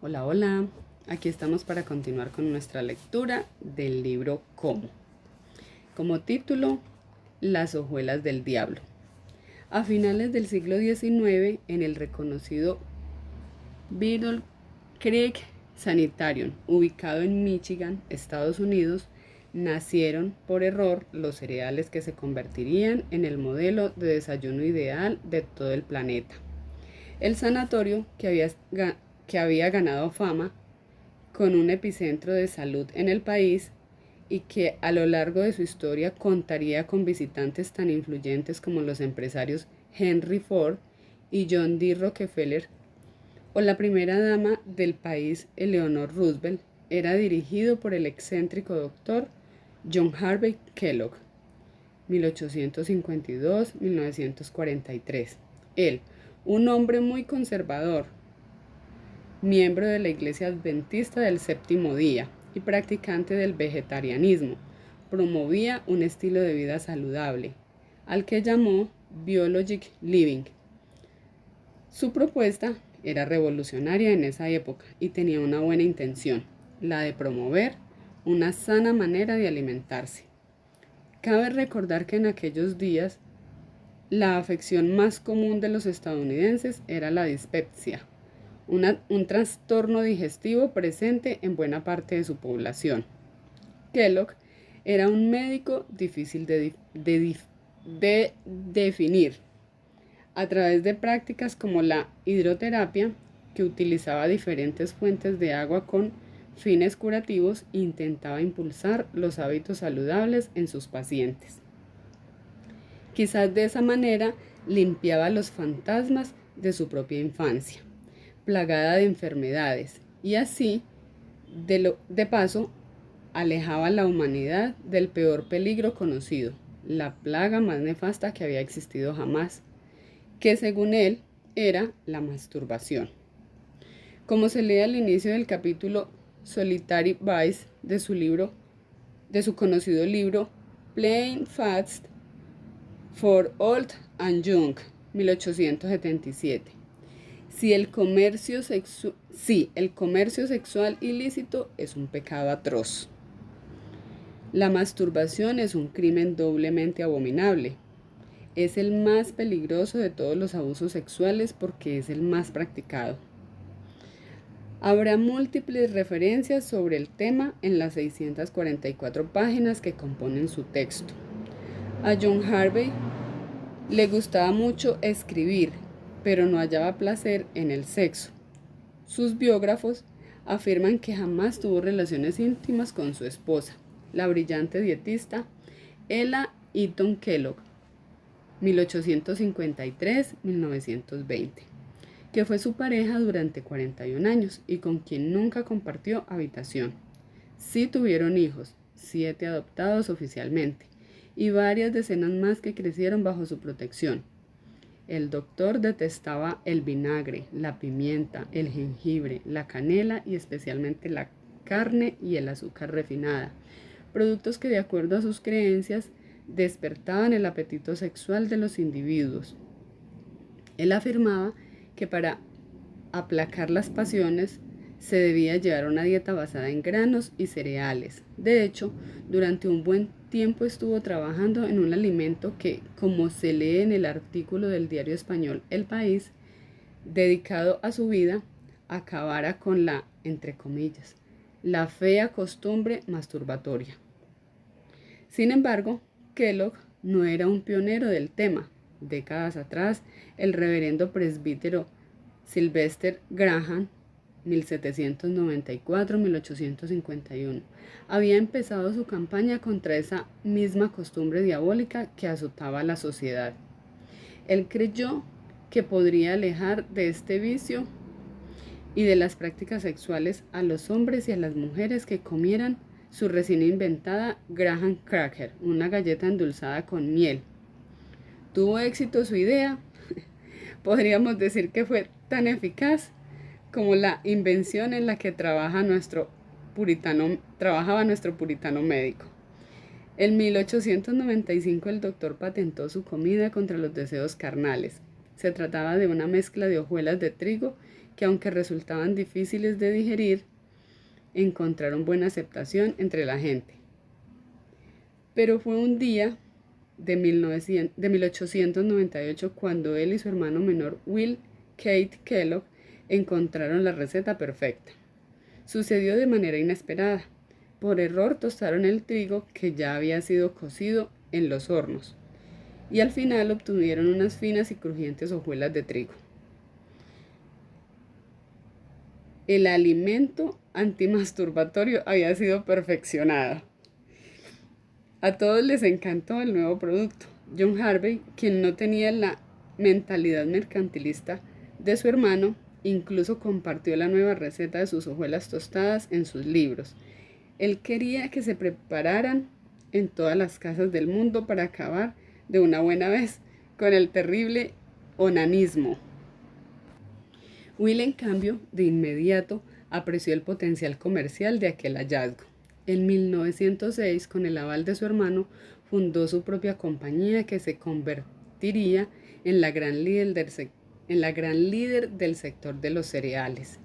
Hola, hola. Aquí estamos para continuar con nuestra lectura del libro Como título, Las hojuelas del diablo. A finales del siglo XIX, en el reconocido Battle Creek Sanitarium, ubicado en Michigan, Estados Unidos, nacieron por error los cereales que se convertirían en el modelo de desayuno ideal de todo el planeta. El sanatorio, que había ganado fama con un epicentro de salud en el país y que a lo largo de su historia contaría con visitantes tan influyentes como los empresarios Henry Ford y John D. Rockefeller o la primera dama del país Eleanor Roosevelt, era dirigido por el excéntrico doctor John Harvey Kellogg, 1852-1943. Él, un hombre muy conservador, miembro de la Iglesia Adventista del Séptimo Día y practicante del vegetarianismo, promovía un estilo de vida saludable, al que llamó Biologic Living. Su propuesta era revolucionaria en esa época y tenía una buena intención, la de promover una sana manera de alimentarse. Cabe recordar que en aquellos días la afección más común de los estadounidenses era la dispepsia, un trastorno digestivo presente en buena parte de su población. Kellogg era un médico difícil de definir. A través de prácticas como la hidroterapia, que utilizaba diferentes fuentes de agua con fines curativos, intentaba impulsar los hábitos saludables en sus pacientes. Quizás de esa manera limpiaba los fantasmas de su propia infancia, plagada de enfermedades, y así, de paso, alejaba a la humanidad del peor peligro conocido, la plaga más nefasta que había existido jamás, que según él era la masturbación. Como se lee al inicio del capítulo Solitary Vice de su conocido libro Plain Fast for Old and Young, 1877. Si el comercio sexual ilícito es un pecado atroz, la masturbación es un crimen doblemente abominable. Es el más peligroso de todos los abusos sexuales porque es el más practicado. Habrá múltiples referencias sobre el tema en las 644 páginas que componen su texto. A John Harvey le gustaba mucho escribir, pero no hallaba placer en el sexo. Sus biógrafos afirman que jamás tuvo relaciones íntimas con su esposa, la brillante dietista Ella Eaton Kellogg, 1853-1920, que fue su pareja durante 41 años y con quien nunca compartió habitación. Sí tuvieron hijos, 7 adoptados oficialmente, y varias decenas más que crecieron bajo su protección. El doctor detestaba el vinagre, la pimienta, el jengibre, la canela y especialmente la carne y el azúcar refinada, productos que de acuerdo a sus creencias despertaban el apetito sexual de los individuos. Él afirmaba que para aplacar las pasiones se debía llevar una dieta basada en granos y cereales. De hecho, durante un buen tiempo estuvo trabajando en un alimento que, como se lee en el artículo del diario español El País, dedicado a su vida, acabara con la, entre comillas, la fea costumbre masturbatoria. Sin embargo, Kellogg no era un pionero del tema. Décadas atrás, el reverendo presbítero Sylvester Graham, 1794-1851, había empezado su campaña contra esa misma costumbre diabólica que azotaba a la sociedad. Él creyó que podría alejar de este vicio y de las prácticas sexuales a los hombres y a las mujeres que comieran su recién inventada Graham Cracker, una galleta endulzada con miel. ¿Tuvo éxito su idea? Podríamos decir que fue tan eficaz como la invención en la que trabajaba nuestro puritano médico. En 1895 el doctor patentó su comida contra los deseos carnales. Se trataba de una mezcla de hojuelas de trigo que aunque resultaban difíciles de digerir, encontraron buena aceptación entre la gente. Pero fue un día de 1898 cuando él y su hermano menor Will Kate Kellogg encontraron la receta perfecta. Sucedió de manera inesperada. Por error tostaron el trigo que ya había sido cocido en los hornos y al final obtuvieron unas finas y crujientes hojuelas de trigo. El alimento antimasturbatorio había sido perfeccionado. A todos les encantó el nuevo producto. John Harvey, quien no tenía la mentalidad mercantilista de su hermano, incluso compartió la nueva receta de sus hojuelas tostadas en sus libros. Él quería que se prepararan en todas las casas del mundo para acabar de una buena vez con el terrible onanismo. Will, en cambio, de inmediato apreció el potencial comercial de aquel hallazgo. En 1906, con el aval de su hermano, fundó su propia compañía que se convertiría en la gran líder del sector de los cereales.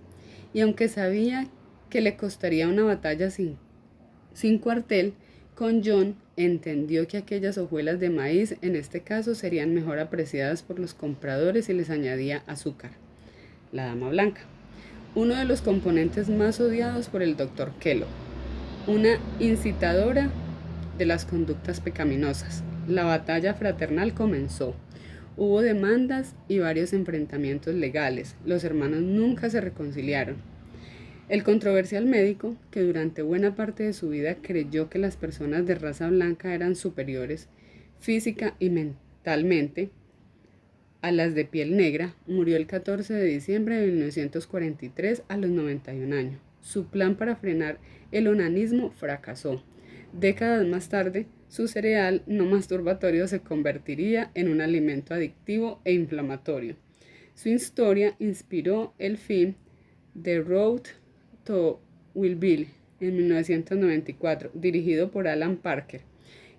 Y aunque sabía que le costaría una batalla sin cuartel, con John entendió que aquellas hojuelas de maíz en este caso serían mejor apreciadas por los compradores si les añadía azúcar, la dama blanca, uno de los componentes más odiados por el Dr. Kellogg, una incitadora de las conductas pecaminosas. La batalla fraternal comenzó. Hubo demandas y varios enfrentamientos legales. Los hermanos nunca se reconciliaron. El controversial médico, que durante buena parte de su vida creyó que las personas de raza blanca eran superiores física y mentalmente a las de piel negra, murió el 14 de diciembre de 1943 a los 91 años. Su plan para frenar el onanismo fracasó. Décadas más tarde, su cereal no masturbatorio se convertiría en un alimento adictivo e inflamatorio. Su historia inspiró el film The Road to Willville en 1994, dirigido por Alan Parker.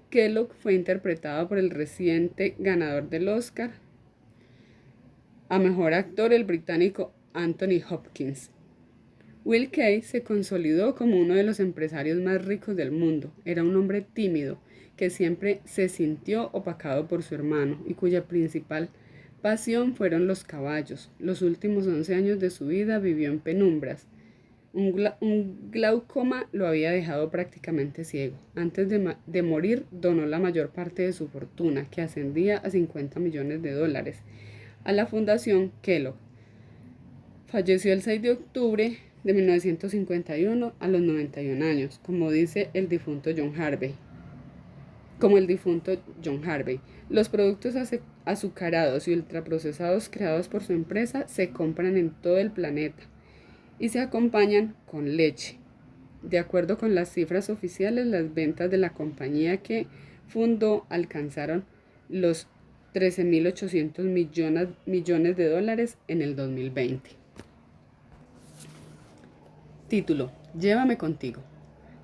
Kellogg fue interpretado por el reciente ganador del Oscar a mejor actor, el británico Anthony Hopkins. Will Kay se consolidó como uno de los empresarios más ricos del mundo. Era un hombre tímido que siempre se sintió opacado por su hermano y cuya principal pasión fueron los caballos. Los últimos 11 años de su vida vivió en penumbras. Un glaucoma lo había dejado prácticamente ciego. Antes de morir, donó la mayor parte de su fortuna, que ascendía a $50 millones, a la Fundación Kellogg. Falleció el 6 de octubre de 1951 a los 91 años, como el difunto John Harvey. Los productos azucarados y ultraprocesados creados por su empresa se compran en todo el planeta y se acompañan con leche. De acuerdo con las cifras oficiales, las ventas de la compañía que fundó alcanzaron los $13.800 millones en el 2020. Título: Llévame contigo.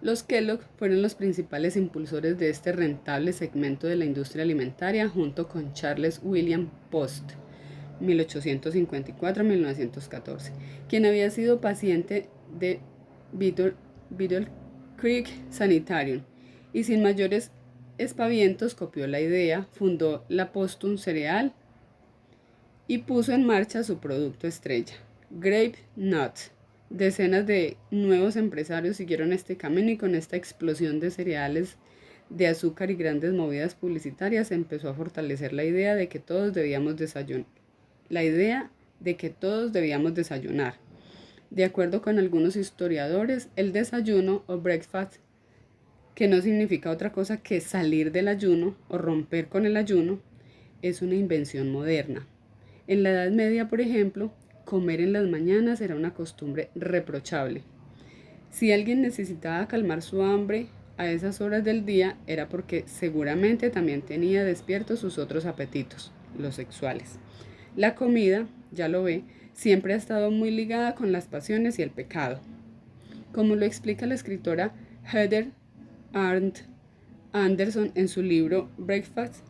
Los Kellogg fueron los principales impulsores de este rentable segmento de la industria alimentaria junto con Charles William Post, 1854-1914, quien había sido paciente de Battle Creek Sanitarium y sin mayores espavientos copió la idea, fundó la Postum Cereal y puso en marcha su producto estrella, Grape Nuts. Decenas de nuevos empresarios siguieron este camino y con esta explosión de cereales de azúcar y grandes movidas publicitarias empezó a fortalecer la idea de que todos debíamos desayunar. De acuerdo con algunos historiadores, el desayuno o breakfast, que no significa otra cosa que salir del ayuno o romper con el ayuno, es una invención moderna. En la Edad Media, por ejemplo, comer en las mañanas era una costumbre reprochable. Si alguien necesitaba calmar su hambre a esas horas del día, era porque seguramente también tenía despiertos sus otros apetitos, los sexuales. La comida, ya lo ve, siempre ha estado muy ligada con las pasiones y el pecado. Como lo explica la escritora Heather Arndt Anderson en su libro Breakfast: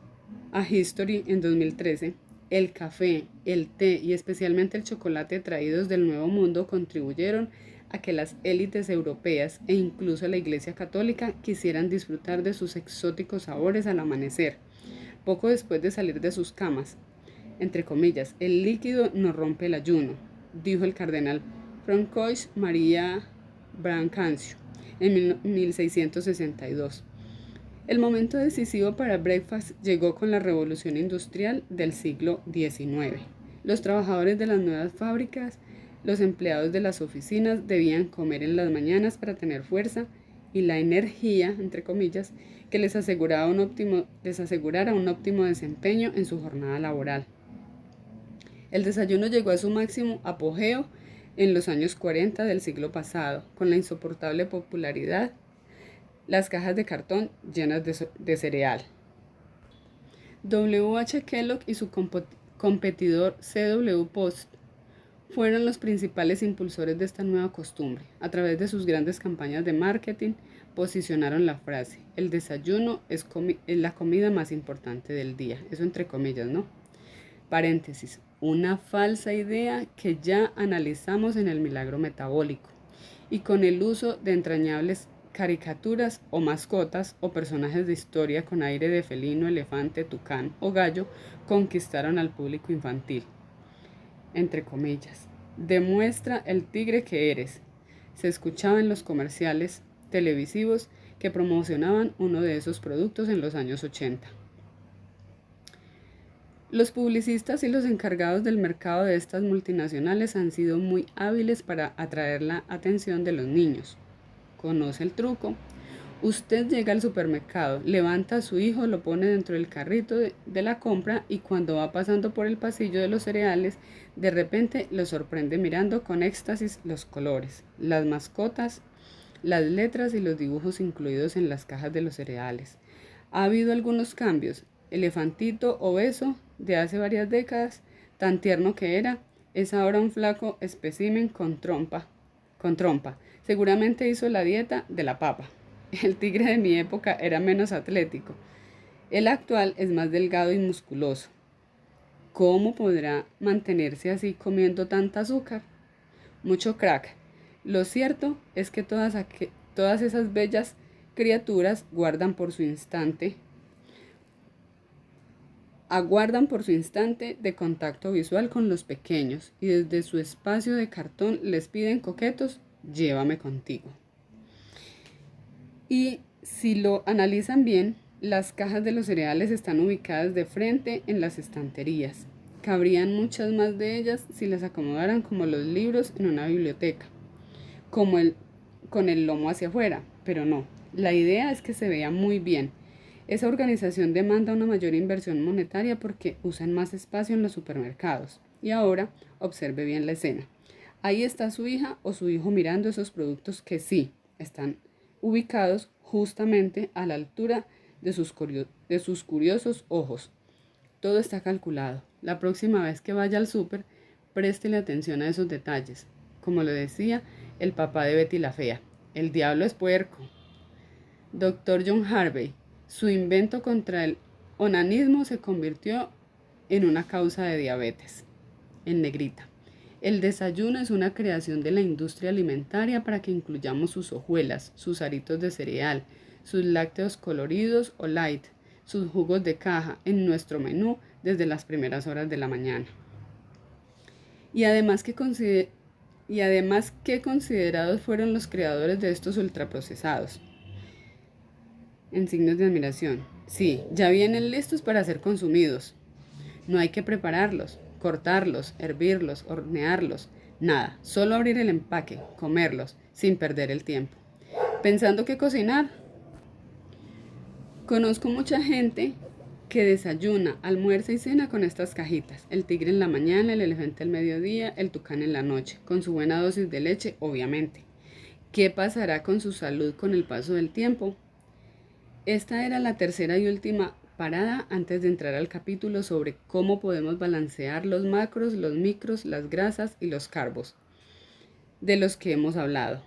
A History en 2013, El café, el té y especialmente el chocolate traídos del Nuevo Mundo contribuyeron a que las élites europeas e incluso la Iglesia Católica quisieran disfrutar de sus exóticos sabores al amanecer, poco después de salir de sus camas. Entre comillas, el líquido no rompe el ayuno, dijo el cardenal Francois María Brancaccio en 1662. El momento decisivo para breakfast llegó con la revolución industrial del siglo XIX. Los trabajadores de las nuevas fábricas, los empleados de las oficinas debían comer en las mañanas para tener fuerza y la energía, entre comillas, que les asegurara un óptimo desempeño en su jornada laboral. El desayuno llegó a su máximo apogeo en los años 40 del siglo pasado, con la insoportable popularidad, las cajas de cartón llenas de cereal. W. H. Kellogg y su competidor C. W. Post fueron los principales impulsores de esta nueva costumbre. A través de sus grandes campañas de marketing, posicionaron la frase: el desayuno es la comida más importante del día. Eso entre comillas, ¿no? Paréntesis, una falsa idea que ya analizamos en el milagro metabólico y con el uso de entrañables caricaturas o mascotas o personajes de historia con aire de felino, elefante, tucán o gallo conquistaron al público infantil. Entre comillas, demuestra el tigre que eres. Se escuchaba en los comerciales televisivos que promocionaban uno de esos productos en los años 80. Los publicistas y los encargados del mercado de estas multinacionales han sido muy hábiles para atraer la atención de los niños. ¿Conoce el truco? Usted llega al supermercado, levanta a su hijo, lo pone dentro del carrito de la compra y cuando va pasando por el pasillo de los cereales, de repente lo sorprende mirando con éxtasis los colores, las mascotas, las letras y los dibujos incluidos en las cajas de los cereales. Ha habido algunos cambios. Elefantito obeso de hace varias décadas, tan tierno que era, es ahora un flaco espécimen con trompa. Seguramente hizo la dieta de la papa. El tigre de mi época era menos atlético. El actual es más delgado y musculoso. ¿Cómo podrá mantenerse así comiendo tanta azúcar? Mucho crack. Lo cierto es que todas esas bellas criaturas aguardan por su instante de contacto visual con los pequeños y desde su espacio de cartón les piden coquetos: llévame contigo. Y si lo analizan bien, las cajas de los cereales están ubicadas de frente en las estanterías. Cabrían muchas más de ellas si las acomodaran como los libros en una biblioteca, con el lomo hacia afuera, pero no. La idea es que se vea muy bien. Esa organización demanda una mayor inversión monetaria porque usan más espacio en los supermercados. Y ahora, observe bien la escena. Ahí está su hija o su hijo mirando esos productos que sí están ubicados justamente a la altura de sus curiosos ojos. Todo está calculado. La próxima vez que vaya al súper, préstele atención a esos detalles. Como lo decía el papá de Betty la Fea, el diablo es puerco. Dr. John Harvey, su invento contra el onanismo se convirtió en una causa de diabetes. En negrita. El desayuno es una creación de la industria alimentaria para que incluyamos sus hojuelas, sus aritos de cereal, sus lácteos coloridos o light, sus jugos de caja en nuestro menú desde las primeras horas de la mañana. Y además, ¿qué considerados fueron los creadores de estos ultraprocesados? En signos de admiración. Sí, ya vienen listos para ser consumidos. No hay que prepararlos, cortarlos, hervirlos, hornearlos, nada. Solo abrir el empaque, comerlos, sin perder el tiempo. ¿Pensando qué cocinar? Conozco mucha gente que desayuna, almuerza y cena con estas cajitas. El tigre en la mañana, el elefante al mediodía, el tucán en la noche, con su buena dosis de leche, obviamente. ¿Qué pasará con su salud con el paso del tiempo? Esta era la tercera y última parada antes de entrar al capítulo sobre cómo podemos balancear los macros, los micros, las grasas y los carbos, de los que hemos hablado.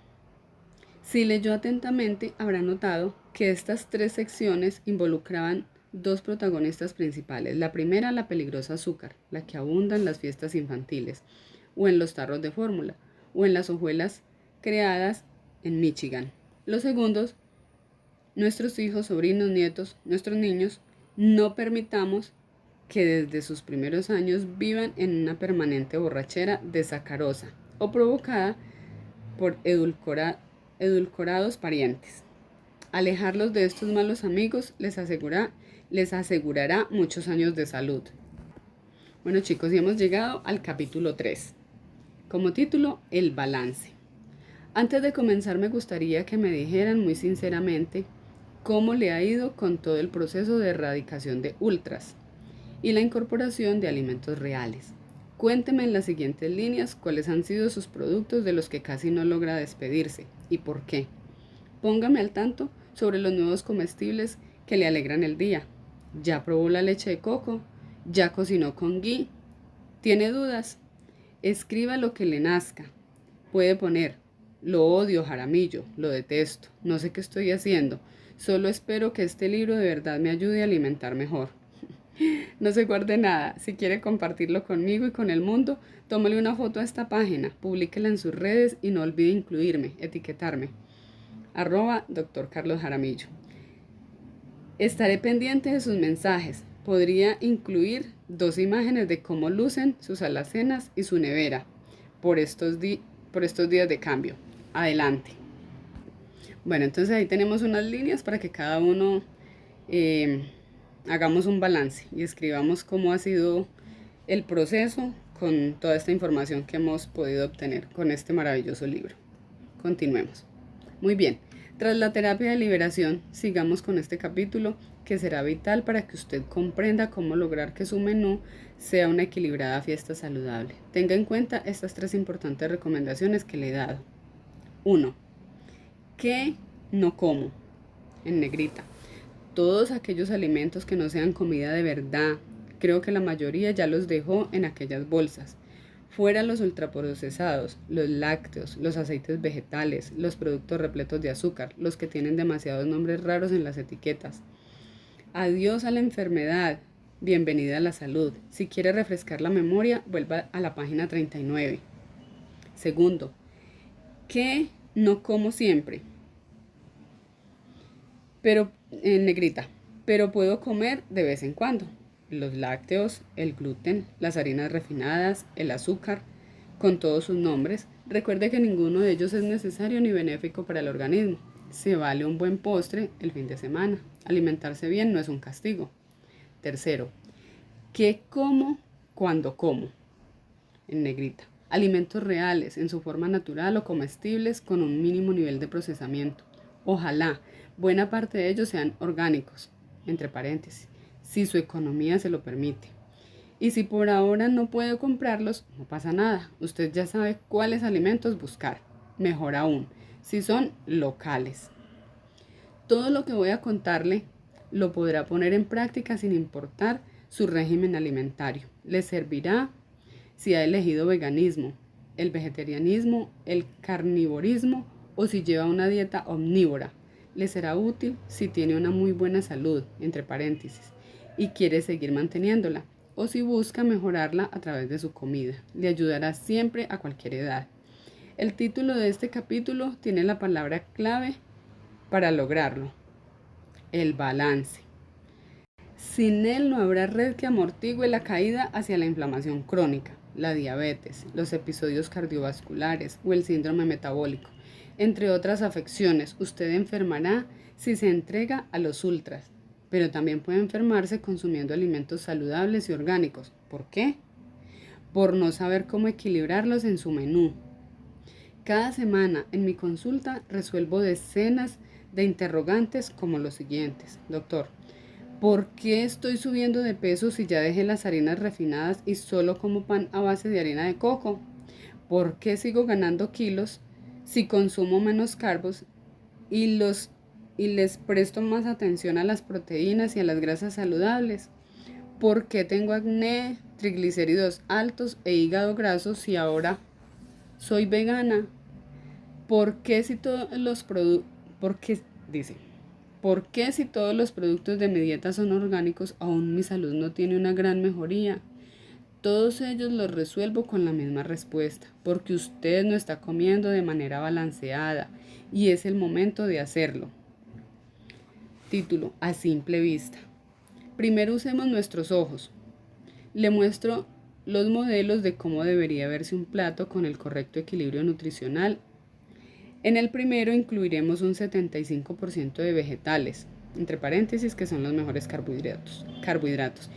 Si leyó atentamente, habrá notado que estas tres secciones involucraban dos protagonistas principales. La primera, la peligrosa azúcar, la que abunda en las fiestas infantiles, o en los tarros de fórmula, o en las hojuelas creadas en Michigan. Los segundos, nuestros hijos, sobrinos, nietos, nuestros niños, no permitamos que desde sus primeros años vivan en una permanente borrachera de sacarosa o provocada por edulcorados parientes. Alejarlos de estos malos amigos les asegurará muchos años de salud. Bueno chicos, y hemos llegado al capítulo 3. Como título, el balance. Antes de comenzar me gustaría que me dijeran muy sinceramente cómo le ha ido con todo el proceso de erradicación de ultras y la incorporación de alimentos reales. Cuénteme en las siguientes líneas cuáles han sido sus productos de los que casi no logra despedirse y por qué. Póngame al tanto sobre los nuevos comestibles que le alegran el día. ¿Ya probó la leche de coco? ¿Ya cocinó con ghee? ¿Tiene dudas? Escriba lo que le nazca. Puede poner: lo odio, Jaramillo, lo detesto, no sé qué estoy haciendo, solo espero que este libro de verdad me ayude a alimentar mejor. No se guarde nada. Si quiere compartirlo conmigo y con el mundo, tómale una foto a esta página, publíquela en sus redes y no olvide incluirme, etiquetarme. @Dr. Carlos Jaramillo. Estaré pendiente de sus mensajes. Podría incluir 2 imágenes de cómo lucen sus alacenas y su nevera por estos días de cambio. Adelante. Bueno, entonces ahí tenemos unas líneas para que cada uno hagamos un balance y escribamos cómo ha sido el proceso con toda esta información que hemos podido obtener con este maravilloso libro. Continuemos. Muy bien, tras la terapia de liberación, sigamos con este capítulo que será vital para que usted comprenda cómo lograr que su menú sea una equilibrada fiesta saludable. Tenga en cuenta estas 3 importantes recomendaciones que le he dado. 1. ¿Qué no como? En negrita. Todos aquellos alimentos que no sean comida de verdad. Creo que la mayoría ya los dejó en aquellas bolsas. Fuera los ultraprocesados, los lácteos, los aceites vegetales, los productos repletos de azúcar, los que tienen demasiados nombres raros en las etiquetas. Adiós a la enfermedad, bienvenida a la salud. Si quiere refrescar la memoria, vuelva a la página 39. Segundo, ¿qué no como siempre? Pero en negrita, pero puedo comer de vez en cuando. Los lácteos, el gluten, las harinas refinadas, el azúcar, con todos sus nombres. Recuerde que ninguno de ellos es necesario ni benéfico para el organismo. Se vale un buen postre el fin de semana. Alimentarse bien no es un castigo. Tercero, ¿qué como cuando como? En negrita. Alimentos reales, en su forma natural o comestibles con un mínimo nivel de procesamiento. Ojalá buena parte de ellos sean orgánicos, entre paréntesis, si su economía se lo permite. Y si por ahora no puede comprarlos, no pasa nada. Usted ya sabe cuáles alimentos buscar. Mejor aún, si son locales. Todo lo que voy a contarle lo podrá poner en práctica sin importar su régimen alimentario. Le servirá si ha elegido veganismo, el vegetarianismo, el carnivorismo o si lleva una dieta omnívora. Le será útil si tiene una muy buena salud, entre paréntesis, y quiere seguir manteniéndola, o si busca mejorarla a través de su comida. Le ayudará siempre a cualquier edad. El título de este capítulo tiene la palabra clave para lograrlo: el balance. Sin él no habrá red que amortigüe la caída hacia la inflamación crónica, la diabetes, los episodios cardiovasculares o el síndrome metabólico. Entre otras afecciones, usted enfermará si se entrega a los ultras, pero también puede enfermarse consumiendo alimentos saludables y orgánicos. ¿Por qué? Por no saber cómo equilibrarlos en su menú. Cada semana en mi consulta resuelvo decenas de interrogantes como los siguientes. Doctor, ¿por qué estoy subiendo de peso si ya dejé las harinas refinadas y solo como pan a base de harina de coco? ¿Por qué sigo ganando kilos si consumo menos carbos y les presto más atención a las proteínas y a las grasas saludables? ¿Por qué tengo acné, triglicéridos altos e hígado graso si ahora soy vegana? ¿Por qué si todos los productos, dice, ¿Por qué si todos los productos de mi dieta son orgánicos, aún mi salud no tiene una gran mejoría? Todos ellos los resuelvo con la misma respuesta, porque usted no está comiendo de manera balanceada y es el momento de hacerlo. Título: a simple vista. Primero usemos nuestros ojos. Le muestro los modelos de cómo debería verse un plato con el correcto equilibrio nutricional. En el primero incluiremos un 75% de vegetales, entre paréntesis que son los mejores carbohidratos,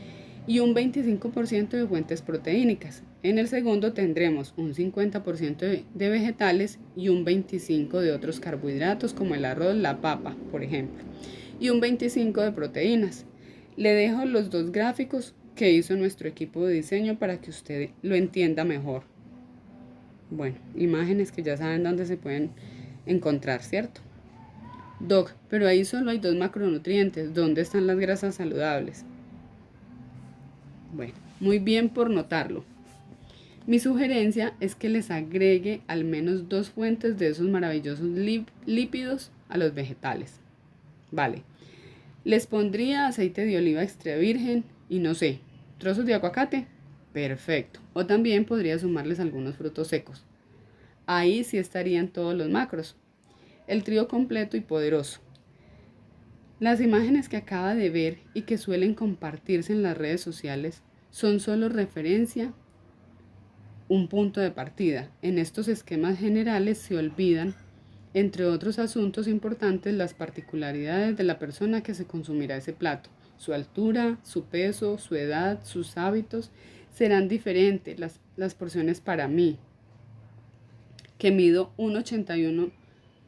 y un 25% de fuentes proteínicas. En el segundo tendremos un 50% de vegetales y un 25% de otros carbohidratos como el arroz, la papa, por ejemplo, y un 25% de proteínas. Le dejo los dos gráficos que hizo nuestro equipo de diseño para que usted lo entienda mejor. Bueno, imágenes que ya saben dónde se pueden encontrar, ¿cierto? Doc, pero ahí solo hay 2 macronutrientes. ¿Dónde están las grasas saludables? Bueno, muy bien por notarlo. Mi sugerencia es que les agregue al menos 2 fuentes de esos maravillosos lípidos a los vegetales. Vale, les pondría aceite de oliva extra virgen y no sé, trozos de aguacate. Perfecto. O también podría sumarles algunos frutos secos. Ahí sí estarían todos los macros. El trío completo y poderoso. Las imágenes que acaba de ver y que suelen compartirse en las redes sociales son solo referencia, un punto de partida. En estos esquemas generales se olvidan, entre otros asuntos importantes, las particularidades de la persona que se consumirá ese plato. Su altura, su peso, su edad, sus hábitos serán diferentes. Las porciones para mí, que mido 1,81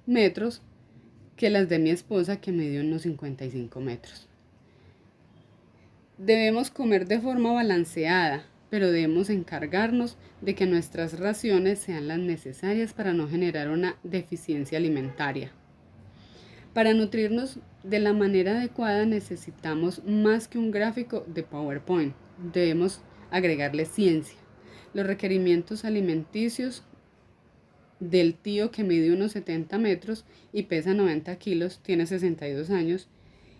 metros, que las de mi esposa, que midió unos 55 metros. Debemos comer de forma balanceada, pero debemos encargarnos de que nuestras raciones sean las necesarias para no generar una deficiencia alimentaria. Para nutrirnos de la manera adecuada necesitamos más que un gráfico de PowerPoint. Debemos agregarle ciencia. Los requerimientos alimenticios del tío que mide unos 70 metros y pesa 90 kilos, tiene 62 años,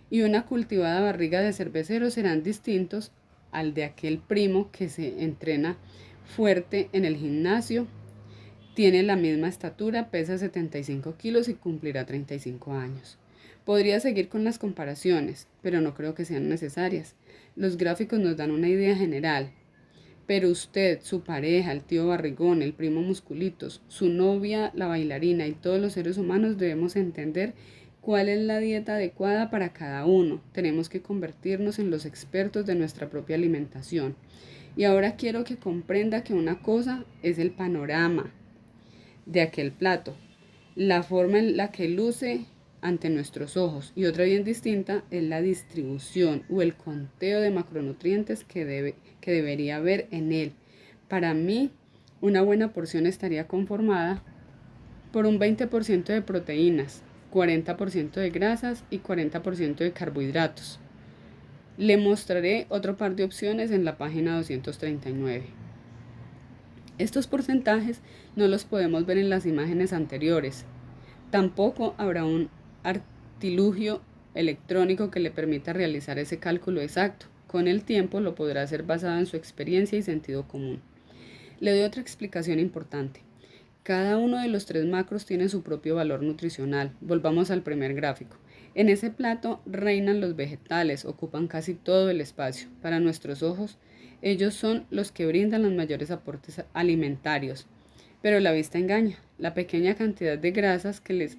y una cultivada barriga de cervecero serán distintos al de aquel primo que se entrena fuerte en el gimnasio, tiene la misma estatura, pesa 75 kilos y cumplirá 35 años. Podría seguir con las comparaciones, pero no creo que sean necesarias. Los gráficos nos dan una idea general. Pero usted, su pareja, el tío barrigón, el primo musculitos, su novia, la bailarina y todos los seres humanos debemos entender cuál es la dieta adecuada para cada uno. Tenemos que convertirnos en los expertos de nuestra propia alimentación. Y ahora quiero que comprenda que una cosa es el panorama de aquel plato, la forma en la que luce ante nuestros ojos, y otra bien distinta es la distribución o el conteo de macronutrientes que debería haber en él. Para mí, una buena porción estaría conformada por un 20% de proteínas, 40% de grasas y 40% de carbohidratos. Le mostraré otro par de opciones en la página 239. Estos porcentajes no los podemos ver en las imágenes anteriores. Tampoco habrá un artilugio electrónico que le permita realizar ese cálculo exacto. Con el tiempo lo podrá hacer basado en su experiencia y sentido común. Le doy otra explicación importante. Cada uno de los 3 macros tiene su propio valor nutricional. Volvamos al primer gráfico. En ese plato reinan los vegetales, ocupan casi todo el espacio. Para nuestros ojos, ellos son los que brindan los mayores aportes alimentarios. Pero la vista engaña. La pequeña cantidad de grasas que les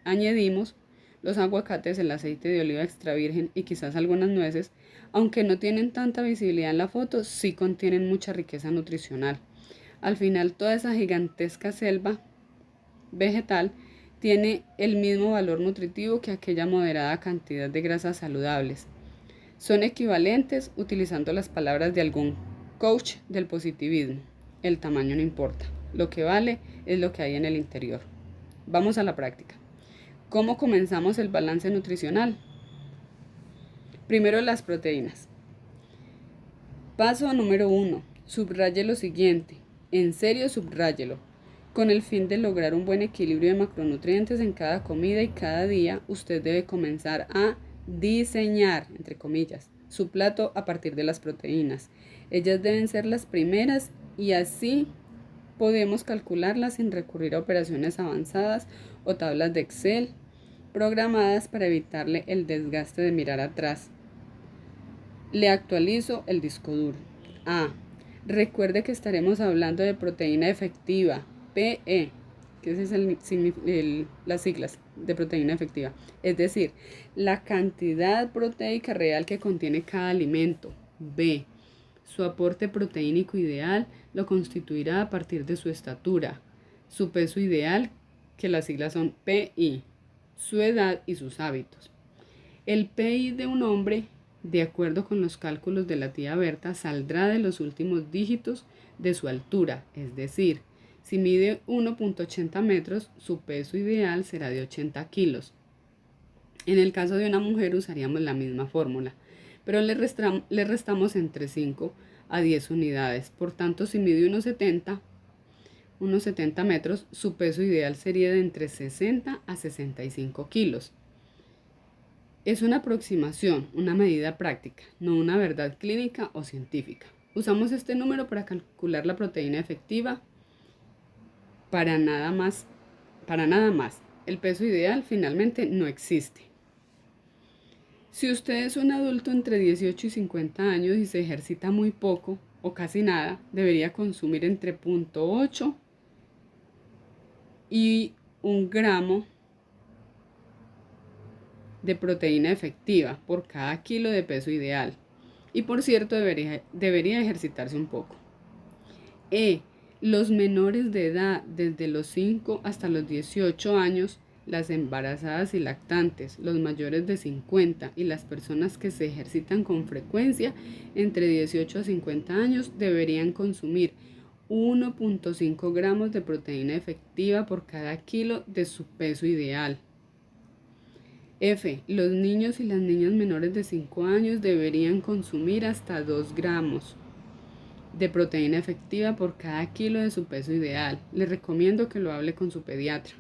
añadimos, los aguacates, el aceite de oliva extra virgen y quizás algunas nueces, aunque no tienen tanta visibilidad en la foto, sí contienen mucha riqueza nutricional. Al final, toda esa gigantesca selva vegetal tiene el mismo valor nutritivo que aquella moderada cantidad de grasas saludables. Son equivalentes utilizando las palabras de algún coach del positivismo. El tamaño no importa. Lo que vale es lo que hay en el interior. Vamos a la práctica. ¿Cómo comenzamos el balance nutricional? Primero, las proteínas. Paso número 1. Subraye lo siguiente. En serio, subráyelo. Con el fin de lograr un buen equilibrio de macronutrientes en cada comida y cada día, usted debe comenzar a diseñar, entre comillas, su plato a partir de las proteínas. Ellas deben ser las primeras y así podemos calcularlas sin recurrir a operaciones avanzadas o tablas de Excel programadas para evitarle el desgaste de mirar atrás. Le actualizo el disco duro. Recuerde que estaremos hablando de proteína efectiva, PE, que es las siglas de proteína efectiva, es decir, la cantidad proteica real que contiene cada alimento. B, su aporte proteínico ideal lo constituirá a partir de su estatura, su peso ideal, que las siglas son PI, su edad y sus hábitos. El PI de un hombre, de acuerdo con los cálculos de la tía Berta, saldrá de los últimos dígitos de su altura, es decir, si mide 1.80 metros, su peso ideal será de 80 kilos. En el caso de una mujer usaríamos la misma fórmula, pero le restamos entre 5 a 10 unidades. Por tanto, si mide 1.70 metros, su peso ideal sería de entre 60 a 65 kilos. Es una aproximación, una medida práctica, no una verdad clínica o científica. Usamos este número para calcular la proteína efectiva. Para nada más. El peso ideal finalmente no existe. Si usted es un adulto entre 18 y 50 años y se ejercita muy poco o casi nada, debería consumir entre 0.8 y 1 gramo de proteína efectiva por cada kilo de peso ideal. Y por cierto, debería ejercitarse un poco. Los menores de edad, desde los 5 hasta los 18 años, las embarazadas y lactantes, los mayores de 50 y las personas que se ejercitan con frecuencia entre 18 a 50 años deberían consumir 1.5 gramos de proteína efectiva por cada kilo de su peso ideal. Los niños y las niñas menores de 5 años deberían consumir hasta 2 gramos de proteína efectiva por cada kilo de su peso ideal. Les recomiendo que lo hable con su pediatra.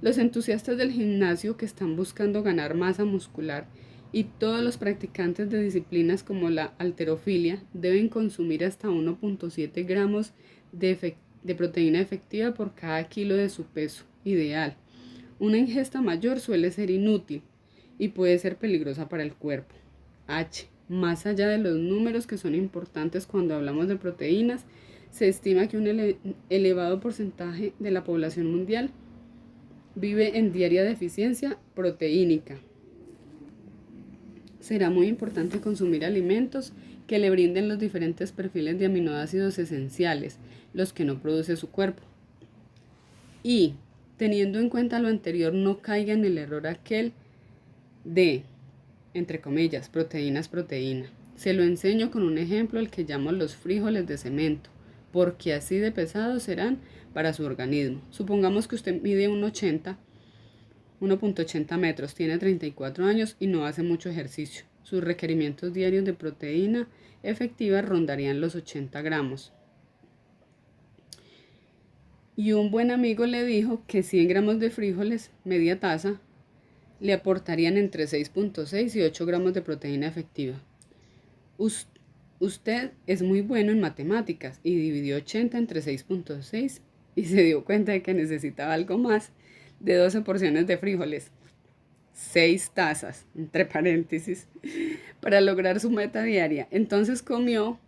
Los entusiastas del gimnasio que están buscando ganar masa muscular y todos los practicantes de disciplinas como la halterofilia deben consumir hasta 1.7 gramos de proteína efectiva por cada kilo de su peso ideal. Una ingesta mayor suele ser inútil y puede ser peligrosa para el cuerpo. Más allá de los números que son importantes cuando hablamos de proteínas, se estima que un elevado porcentaje de la población mundial vive en diaria deficiencia proteínica. Será muy importante consumir alimentos que le brinden los diferentes perfiles de aminoácidos esenciales, los que no produce su cuerpo. Y, teniendo en cuenta lo anterior, no caiga en el error aquel de, entre comillas, proteína. Se lo enseño con un ejemplo al que llamo los frijoles de cemento, porque así de pesados serán para su organismo. Supongamos que usted mide 1.80 metros, tiene 34 años y no hace mucho ejercicio. Sus requerimientos diarios de proteína efectiva rondarían los 80 gramos. Y un buen amigo le dijo que 100 gramos de frijoles, media taza, le aportarían entre 6.6 y 8 gramos de proteína efectiva. Usted es muy bueno en matemáticas y dividió 80 entre 6.6 y se dio cuenta de que necesitaba algo más de 12 porciones de frijoles, 6 tazas, entre paréntesis, para lograr su meta diaria. Entonces comió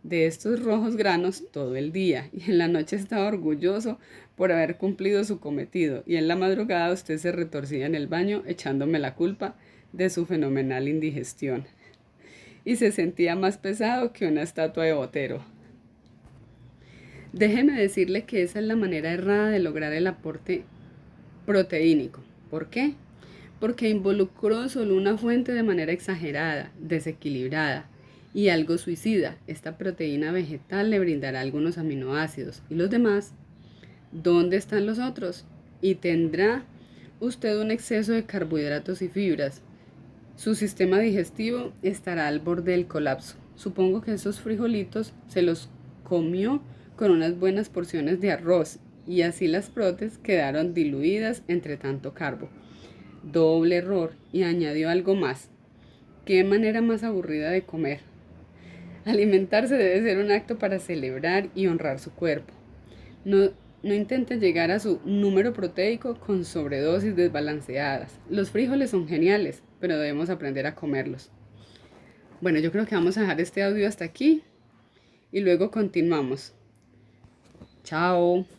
de estos rojos granos todo el día y en la noche estaba orgulloso por haber cumplido su cometido y en la madrugada usted se retorcía en el baño echándome la culpa de su fenomenal indigestión y se sentía más pesado que una estatua de Botero. Déjeme decirle que esa es la manera errada de lograr el aporte proteínico. ¿Por qué? Porque involucró solo una fuente de manera exagerada, desequilibrada y algo suicida. Esta proteína vegetal le brindará algunos aminoácidos y los demás, ¿dónde están los otros? Y tendrá usted un exceso de carbohidratos y fibras. Su sistema digestivo estará al borde del colapso. Supongo que esos frijolitos se los comió con unas buenas porciones de arroz y así las protes quedaron diluidas entre tanto carbo. Doble error, y añadió algo más. ¿Qué manera más aburrida de comer? Alimentarse debe ser un acto para celebrar y honrar su cuerpo. No, no intente llegar a su número proteico con sobredosis desbalanceadas. Los frijoles son geniales, pero debemos aprender a comerlos. Bueno, yo creo que vamos a dejar este audio hasta aquí y luego continuamos. Chao.